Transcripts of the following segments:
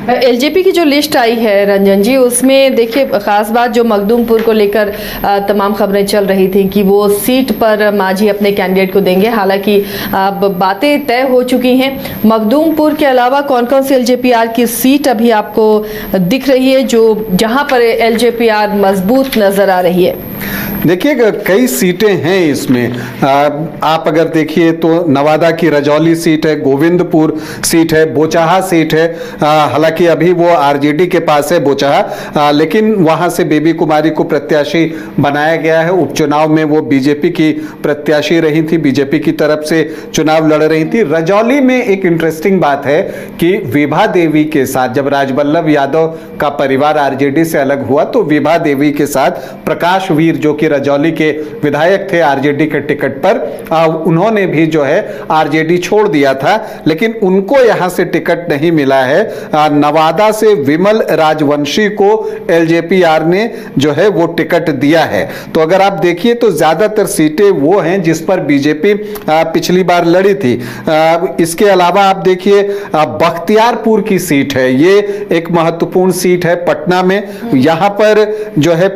LJP की जो list आई है रंजन जी, उसमें देखिए खास बात जो मखदूमपुर को लेकर तमाम खबरें चल रही थी कि वो सीट पर मांझी अपने कैंडिडेट को देंगे। हालांकि अब बातें तय हो चुकी हैं। मखदूमपुर के अलावा कौन कौन सी एलजेपीआर की सीट अभी आपको दिख रही है जो जहां पर एलजेपीआर मजबूत नजर आ रही है? देखिए कई सीटें हैं इसमें। आप अगर देखिए तो नवादा की रजौली सीट है, गोविंदपुर सीट है, बोचाहा सीट है। हालांकि अभी वो आरजेडी के पास है बोचाहा, लेकिन वहां से बेबी कुमारी को प्रत्याशी बनाया गया है। उपचुनाव में वो बीजेपी की प्रत्याशी रही थी, बीजेपी की तरफ से चुनाव लड़ रही थी। रजौली में एक इंटरेस्टिंग बात है कि विभा देवी के साथ जब राजबल्लभ यादव का परिवार आरजेडी से अलग हुआ तो विभा देवी के साथ प्रकाश वीर जो कि रजौली के विधायक थे आरजेडी के टिकट पर, उन्होंने भी जो है आरजेडी छोड़ दिया था, लेकिन उनको यहां से टिकट नहीं मिला है। नवादा से विमल राजवंशी को एलजेपीआर ने जो है वो टिकट दिया है। तो अगर आप देखिए तो ज्यादातर सीटें वो हैं जिस पर बीजेपी पिछली बार लड़ी थी। इसके अलावा आप देखिए बख्तियारपुर की सीट है, ये एक महत्वपूर्ण सीट है पटना में। यहां पर जो है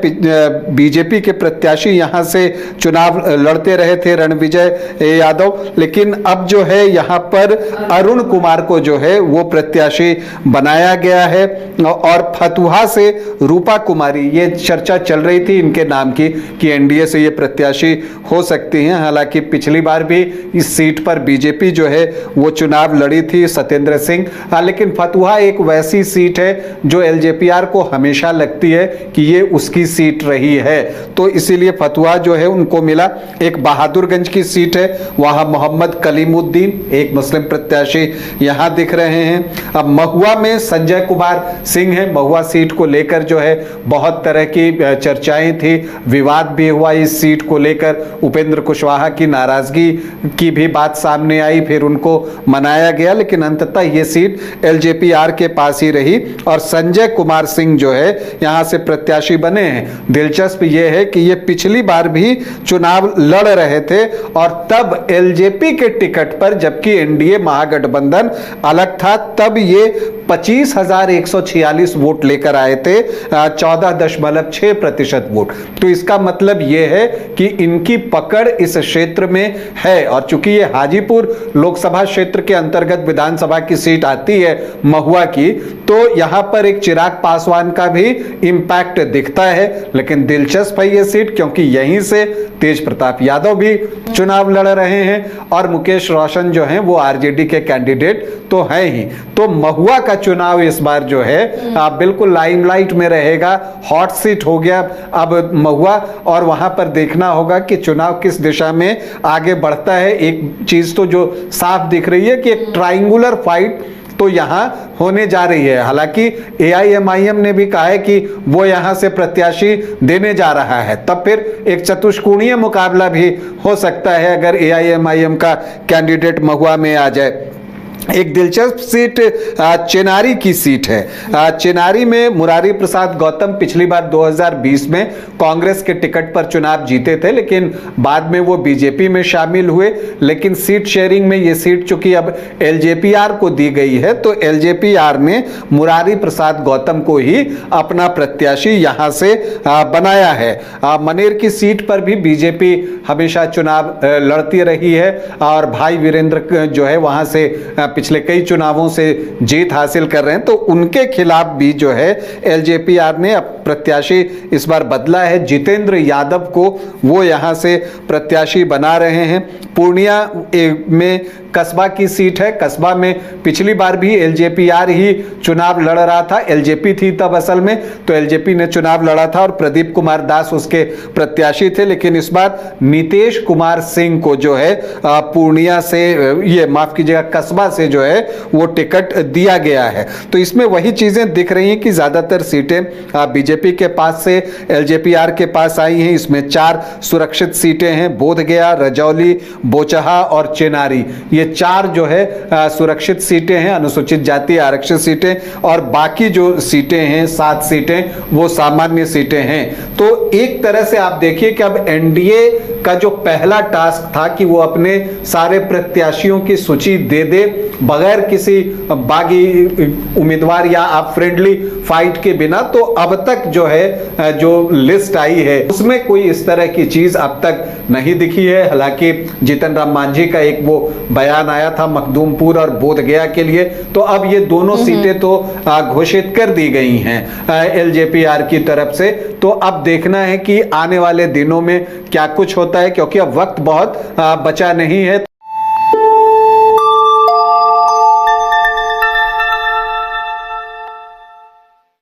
बीजेपी के प्रत्याशी यहां से चुनाव लड़ते रहे थे रणविजय यादव, लेकिन अब जो है यहां पर अरुण कुमार को जो है वो प्रत्याशी बनाया गया है। और फतुहा से रूपा कुमारी, ये चर्चा चल रही थी इनके नाम की कि एनडीए से ये प्रत्याशी हो सकती हैं। हालांकि पिछली बार भी इस सीट पर बीजेपी जो है वो चुनाव लड़ी थी सत्येंद्र सिंह, लेकिन फतुहा एक वैसी सीट है जो एलजेपीआर को हमेशा लगती है कि ये उसकी सीट रही है, तो इसीलिए फतुहा जो है उनको मिला। एक बहादुरगंज की सीट है, वहां मोहम्मद कलीमुद्दीन एक मुस्लिम प्रत्याशी यहां दिख रहे हैं। अब महुआ में संजय कुमार सिंह है। महुआ सीट को लेकर जो है बहुत तरह की चर्चाएं थी, विवाद भी हुआ इस सीट को लेकर। उपेंद्र कुशवाहा की नाराजगी की भी बात सामने आई, फिर उनको मनाया गया, लेकिन अंततः ये सीट एलजेपीआर के पास ही रही और संजय कुमार सिंह जो है यहां से प्रत्याशी बने हैं। दिलचस्प ये है कि ये पिछली बार भी चुनाव लड़ रहे थे और तब एलजेपी के टिकट पर, जबकि एनडीए महागठबंधन अलग था, तब ये 25,146 वोट लेकर आए थे, 14.6% वोट। तो इसका मतलब यह है कि इनकी पकड़ इस क्षेत्र में है। और चूंकि ये हाजीपुर लोकसभा क्षेत्र के अंतर्गत विधानसभा की सीट आती है महुआ की, तो यहां पर एक चिराग पासवान का भी इंपैक्ट दिखता है। लेकिन दिलचस्प है ये सीट क्योंकि यहीं से तेज प्रताप यादव भी चुनाव लड़ रहे हैं और मुकेश रोशन जो हैं वो आरजेडी के कैंडिडेट तो हैं ही। तो महुआ का चुनाव इस बार जो है बिल्कुल लाइमलाइट में रहेगा, हॉट सीट हो गया अब महुआ, और वहां पर देखना होगा कि चुनाव किस दिशा में आगे बढ़ता है। एक चीज तो जो साफ दिख रही है कि एक ट्रायंगुलर फाइट तो यहां होने जा रही है। हालांकि एआईएमआईएम ने भी कहा है कि वो यहां से प्रत्याशी देने जा रहा है, तब फिर एक चतुष्कोणीय मुकाबला भी हो सकता है अगर एआईएमआईएम का कैंडिडेट महुआ में आ जाए। एक दिलचस्प सीट चेनारी की सीट है। चेनारी में मुरारी प्रसाद गौतम पिछली बार 2020 में कांग्रेस के टिकट पर चुनाव जीते थे, लेकिन बाद में वो बीजेपी में शामिल हुए। लेकिन सीट शेयरिंग में ये सीट चूंकि अब एलजेपीआर को दी गई है, तो एलजेपीआर ने मुरारी प्रसाद गौतम को ही अपना प्रत्याशी यहां से बनाया है। मनेर की सीट पर भी बीजेपी हमेशा चुनाव लड़ती रही है और भाई वीरेंद्र जो है वहां से पिछले कई चुनावों से जीत हासिल कर रहे हैं, तो उनके खिलाफ भी जो है एलजेपीआर ने प्रत्याशी इस बार बदला है। जितेंद्र यादव को वो यहां से प्रत्याशी बना रहे हैं। पूर्णिया में कस्बा की सीट है। कस्बा में पिछली बार भी एलजेपीआर ही चुनाव लड़ रहा था, एलजेपी थी तब असल में, तो एलजेपी ने चुनाव लड़ा था और प्रदीप कुमार दास उसके प्रत्याशी थे। लेकिन इस बार नीतीश कुमार सिंह को जो है पूर्णिया से, ये माफ कीजिएगा कस्बा से जो है वो टिकट दिया गया है। तो इसमें वही चीजें दिख रही हैं कि ज्यादातर सीटें बीजेपी के पास से एलजेपीआर के पास आई हैं। इसमें 4 सुरक्षित सीटें हैं, बोधगया, रजौली, बोचहा और चेनारी। ये 4 जो है सुरक्षित सीटें हैं, अनुसूचित जाति आरक्षित सीटें, और बाकी जो सीटें हैं 7 सीटें वो सामान्य सीटें हैं। तो एक तरह से आप देखिए कि अब एनडीए का जो पहला टास्क था कि वो अपने सारे प्रत्याशियों की सूची दे दे बगैर किसी बागी उम्मीदवार या आप फ्रेंडली फाइट के बिना, तो अब तक जो है जो लिस्ट आई है उसमें कोई इस तरह की चीज अब तक नहीं दिखी है। हालांकि जीतन राम मांझी का एक वो बयान आया था मखदूमपुर और बोधगया के लिए, तो अब ये दोनों सीटें तो घोषित कर दी गई हैं एलजेपीआर की तरफ से। तो अब देखना है कि आने वाले दिनों में क्या कुछ होता है, क्योंकि अब वक्त बहुत बचा नहीं है।